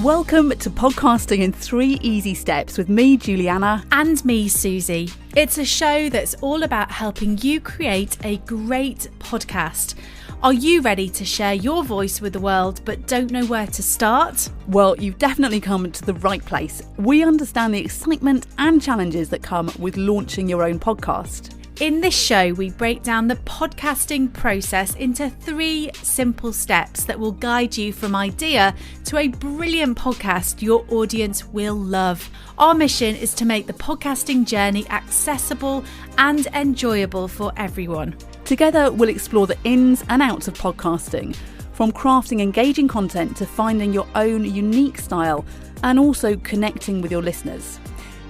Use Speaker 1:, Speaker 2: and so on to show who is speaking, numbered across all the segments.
Speaker 1: Welcome to Podcasting in 3 Easy Steps with me, Juliana.
Speaker 2: And me, Susie. It's a show that's all about helping you create a great podcast. Are you ready to share your voice with the world but don't know where to start?
Speaker 1: Well, you've definitely come to the right place. We understand the excitement and challenges that come with launching your own podcast.
Speaker 2: In this show, we break down the podcasting process into 3 simple steps that will guide you from idea to a brilliant podcast your audience will love. Our mission is to make the podcasting journey accessible and enjoyable for everyone.
Speaker 1: Together, we'll explore the ins and outs of podcasting, from crafting engaging content to finding your own unique style and also connecting with your listeners.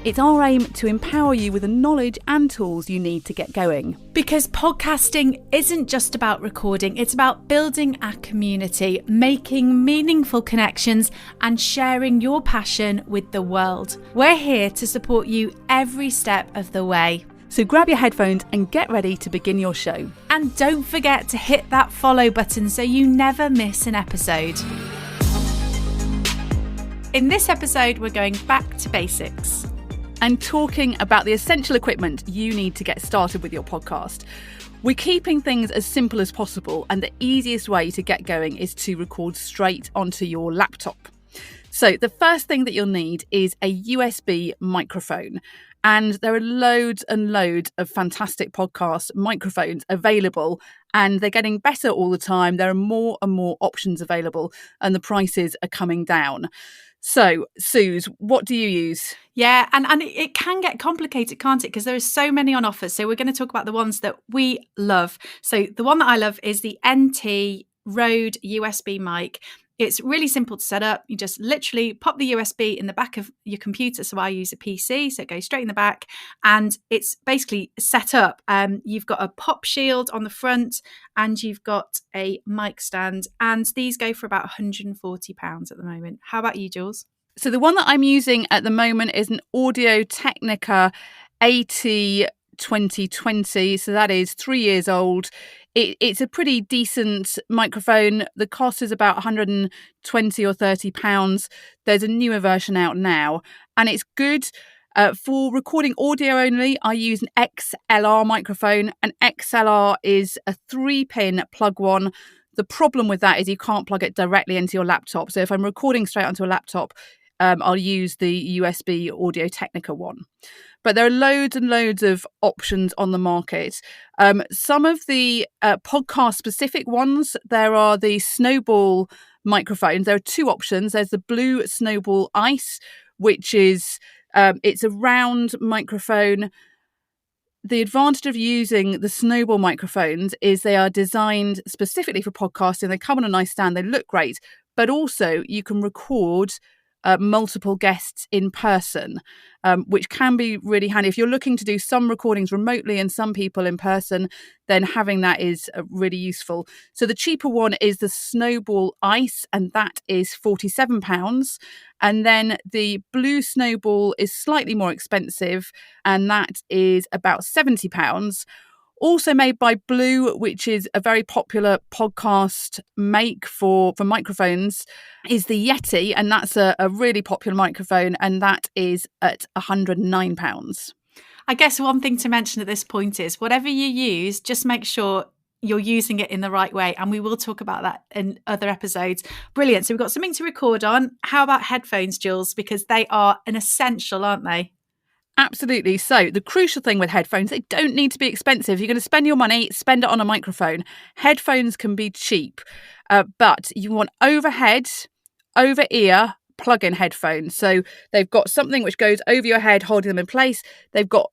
Speaker 1: It's our aim to empower you with the knowledge and tools you need to get going.
Speaker 2: Because podcasting isn't just about recording, it's about building a community, making meaningful connections, and sharing your passion with the world. We're here to support you every step of the way.
Speaker 1: So grab your headphones and get ready to begin your show.
Speaker 2: And don't forget to hit that follow button so you never miss an episode. In this episode, we're going back to basics
Speaker 1: and talking about the essential equipment you need to get started with your podcast. We're keeping things as simple as possible, and the easiest way to get going is to record straight onto your laptop. So the first thing that you'll need is a USB microphone. And there are loads and loads of fantastic podcast microphones available, and they're getting better all the time. There are more and more options available, and the prices are coming down. So, Suze, what do you use?
Speaker 2: Yeah, and it can get complicated, can't it? Because there are so many on offer. So we're going to talk about the ones that we love. So the one that I love is the NT Rode USB mic. It's really simple to set up. You just literally pop the USB in the back of your computer. So I use a PC, so it goes straight in the back, and it's basically set up. You've got a pop shield on the front, and you've got a mic stand, and these go for about £140 at the moment. How about you, Jules?
Speaker 1: So the one that I'm using at the moment is an Audio-Technica AT 2020. So that is 3 years old. It's a pretty decent microphone. The cost is about £120 or £30. There's a newer version out now, and it's good for recording audio only. I use an XLR microphone. An XLR is a 3-pin plug one. The problem with that is you can't plug it directly into your laptop. So if I'm recording straight onto a laptop, I'll use the USB Audio-Technica one. But there are loads and loads of options on the market. Some of the podcast-specific ones, there are the Snowball microphones. There are 2 options. There's the blue Snowball Ice, which is it's a round microphone. The advantage of using the Snowball microphones is they are designed specifically for podcasting. They come on a nice stand. They look great. But also you can record multiple guests in person, which can be really handy. If you're looking to do some recordings remotely and some people in person, then having that is really useful. So the cheaper one is the Snowball Ice, and that is £47. And then the blue Snowball is slightly more expensive, and that is about £70. Also made by Blue, which is a very popular podcast make for microphones, is the Yeti, and that's a really popular microphone, and that is at £109.
Speaker 2: I guess one thing to mention at this point is whatever you use, just make sure you're using it in the right way, and we will talk about that in other episodes. Brilliant. So we've got something to record on. How about headphones, Jules? Because they are an essential, aren't they?
Speaker 1: Absolutely. So the crucial thing with headphones, they don't need to be expensive. You're going to spend your money, spend it on a microphone. Headphones can be cheap, but you want overhead, over ear, plug-in headphones. So they've got something which goes over your head, holding them in place. They've got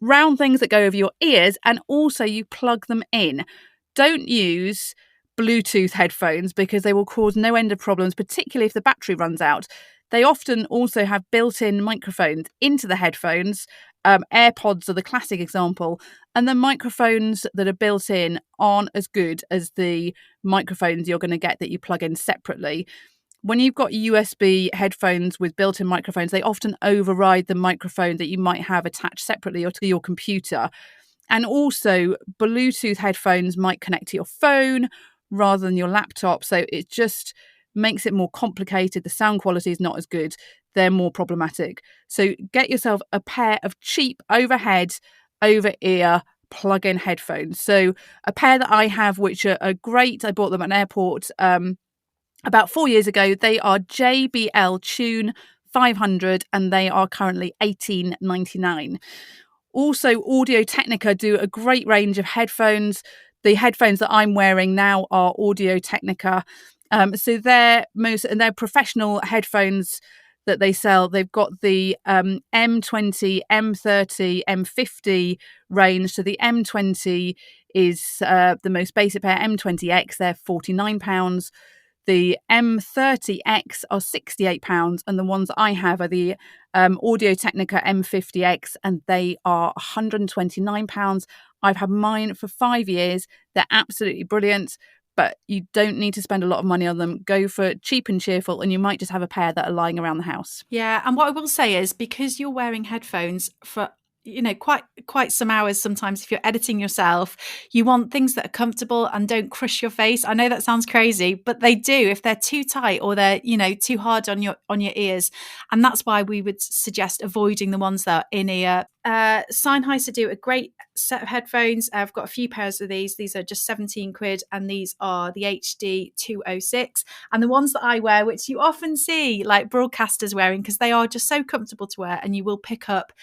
Speaker 1: round things that go over your ears, and also you plug them in. Don't use Bluetooth headphones because they will cause no end of problems, particularly if the battery runs out. They often also have built-in microphones into the headphones. AirPods are the classic example. And the microphones that are built in aren't as good as the microphones you're going to get that you plug in separately. When you've got USB headphones with built-in microphones, they often override the microphone that you might have attached separately or to your computer. And also, Bluetooth headphones might connect to your phone rather than your laptop. So it just makes it more complicated. The sound quality is not as good. They're more problematic. So get yourself a pair of cheap overhead, over-ear plug-in headphones. So a pair that I have, which are great. I bought them at an airport about 4 years ago. They are JBL Tune 500 and they are currently $18.99. Also, Audio Technica do a great range of headphones. The headphones that I'm wearing now are Audio Technica. So they're professional headphones that they sell. They've got the M20, M30, M50 range. So the M20 is the most basic pair. M20X, they're £49. The M30X are £68, and the ones I have are the Audio Technica M50X, and they are £129. I've had mine for 5 years. They're absolutely brilliant, but you don't need to spend a lot of money on them. Go for cheap and cheerful, and you might just have a pair that are lying around the house.
Speaker 2: Yeah, and what I will say is, because you're wearing headphones for quite some hours, sometimes if you're editing yourself, you want things that are comfortable and don't crush your face. I know that sounds crazy, but they do if they're too tight or they're too hard on your ears. And that's why we would suggest avoiding the ones that are in ear. Sennheiser do a great set of headphones. I've got a few pairs of these are just 17 quid, and these are the HD 206. And the ones that I wear, which you often see like broadcasters wearing, because they are just so comfortable to wear, and you will pick up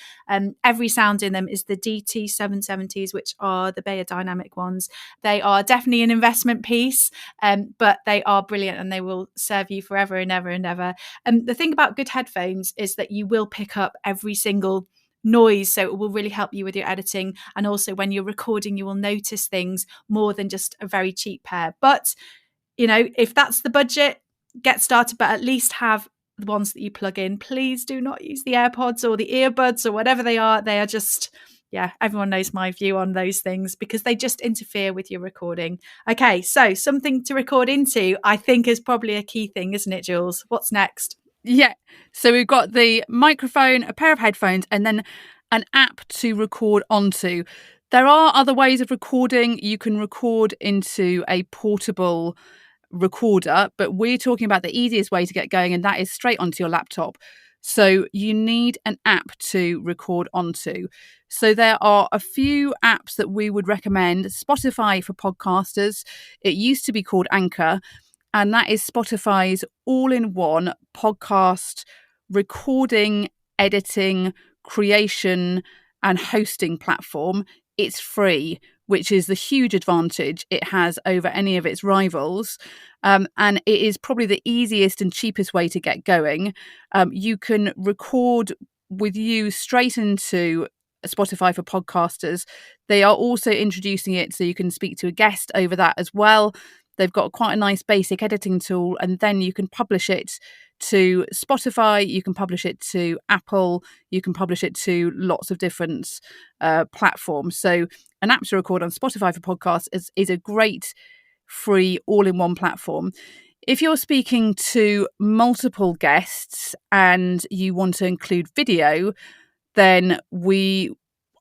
Speaker 2: every sound in them, is the DT 770s, which are the Beyerdynamic ones. They are definitely an investment piece, but they are brilliant and they will serve you forever and ever and ever. The thing about good headphones is that you will pick up every single noise, so it will really help you with your editing, and also when you're recording you will notice things more than just a very cheap pair. But if that's the budget, get started, but at least have the ones that you plug in. Please do not use the AirPods or the earbuds or whatever they are. They are just, everyone knows my view on those things, because they just interfere with your recording. Okay, so something to record into, I think, is probably a key thing, isn't it, Jules? What's next?
Speaker 1: Yeah. So we've got the microphone, a pair of headphones, and then an app to record onto. There are other ways of recording. You can record into a portable recorder, but we're talking about the easiest way to get going, and that is straight onto your laptop. So you need an app to record onto. So there are a few apps that we would recommend. Spotify for podcasters. It used to be called Anchor, and that is Spotify's all-in-one podcast recording, editing, creation, and hosting platform. It's free, which is the huge advantage it has over any of its rivals. And it is probably the easiest and cheapest way to get going. You can record with you straight into Spotify for podcasters. They are also introducing it so you can speak to a guest over that as well. They've got quite a nice basic editing tool, and then you can publish it to Spotify, you can publish it to Apple, you can publish it to lots of different platforms. So an app to record on Spotify for podcasts is a great free all-in-one platform. If you're speaking to multiple guests and you want to include video, then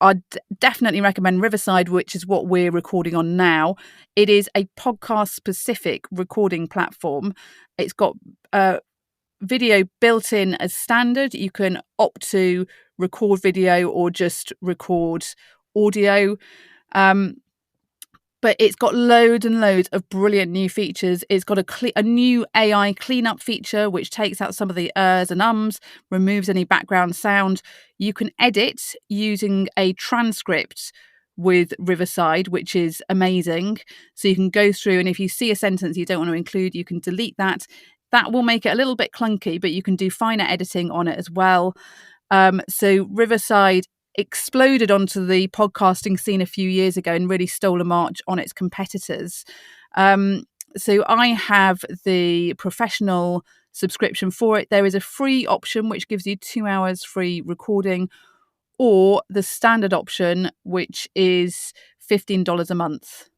Speaker 1: I'd definitely recommend Riverside, which is what we're recording on now. It is a podcast-specific recording platform. It's got video built in as standard. You can opt to record video or just record audio. But it's got loads and loads of brilliant new features. It's got a new AI cleanup feature, which takes out some of the ers and ums, removes any background sound. You can edit using a transcript with Riverside, which is amazing. So you can go through, and if you see a sentence you don't want to include, you can delete that. That will make it a little bit clunky, but you can do finer editing on it as well. So Riverside exploded onto the podcasting scene a few years ago and really stole a march on its competitors. So I have the professional subscription for it. There is a free option which gives you 2 hours free recording, or the standard option, which is $15 a month.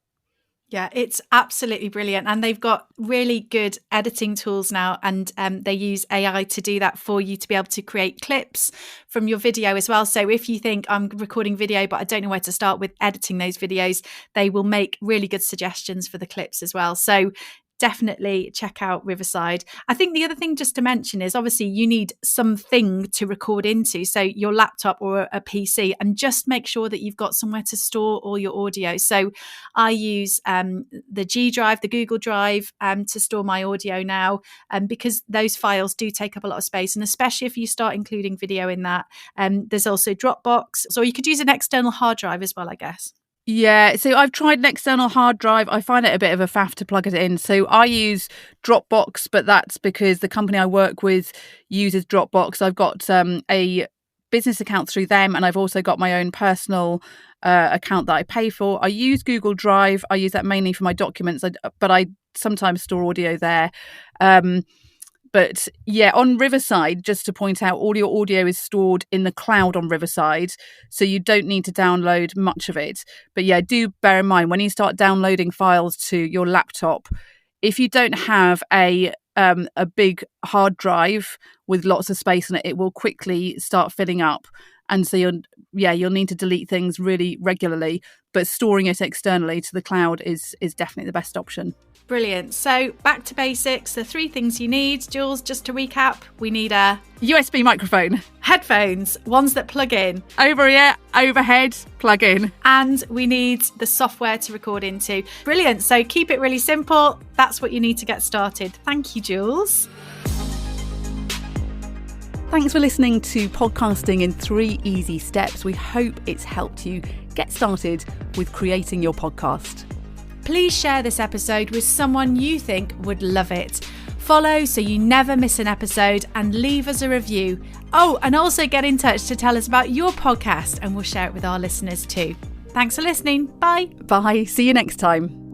Speaker 2: Yeah, it's absolutely brilliant. And they've got really good editing tools now, and they use AI to do that for you, to be able to create clips from your video as well. So if you think I'm recording video, but I don't know where to start with editing those videos, they will make really good suggestions for the clips as well. So definitely check out Riverside. I think the other thing just to mention is obviously you need something to record into, so your laptop or a PC, and just make sure that you've got somewhere to store all your audio. So I use the G Drive, the Google Drive, to store my audio now, because those files do take up a lot of space, and especially if you start including video in that. There's also Dropbox, so you could use an external hard drive as well, I guess.
Speaker 1: Yeah, so I've tried an external hard drive. I find it a bit of a faff to plug it in. So I use Dropbox, but that's because the company I work with uses Dropbox. I've got a business account through them, and I've also got my own personal account that I pay for. I use Google Drive. I use that mainly for my documents, but I sometimes store audio there. But yeah, on Riverside, just to point out, all your audio is stored in the cloud on Riverside, so you don't need to download much of it. But yeah, do bear in mind when you start downloading files to your laptop, if you don't have a big hard drive with lots of space on it, it will quickly start filling up. And so you'll need to delete things really regularly, but storing it externally to the cloud is definitely the best option.
Speaker 2: Brilliant. So back to basics. The 3 things you need, Jules, just to recap, we need a
Speaker 1: USB microphone,
Speaker 2: headphones, ones that plug in,
Speaker 1: over ear, overhead, plug in,
Speaker 2: and we need the software to record into. Brilliant. So keep it really simple. That's what you need to get started. Thank you, Jules.
Speaker 1: Thanks for listening to Podcasting in 3 Easy Steps. We hope it's helped you get started with creating your podcast.
Speaker 2: Please share this episode with someone you think would love it. Follow so you never miss an episode, and leave us a review. Oh, and also get in touch to tell us about your podcast, and we'll share it with our listeners too. Thanks for listening. Bye.
Speaker 1: Bye. See you next time.